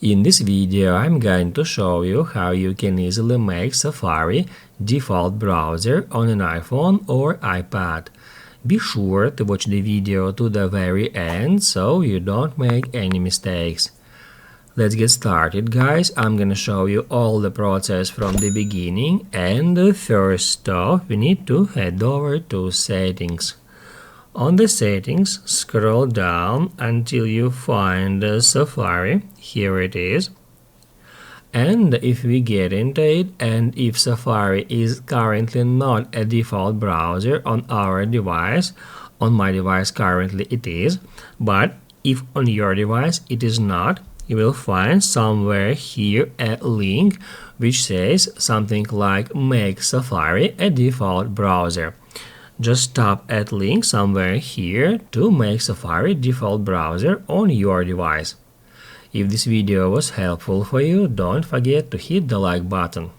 In this video, I'm going to show you how you can easily make Safari default browser on an iPhone or iPad. Be sure to watch the video to the very end so you don't make any mistakes. Let's get started, guys. I'm gonna show you all the process from the beginning, and first off we need to head over to settings. On the settings, scroll down until you find Safari. Here it is. And if we get into it, and if Safari is currently not a default browser on our device, on my device currently it is, but if on your device it is not, you will find somewhere here a link which says something like make Safari a default browser. Just tap at link somewhere here to make Safari default browser on your device. If this video was helpful for you, don't forget to hit the like button.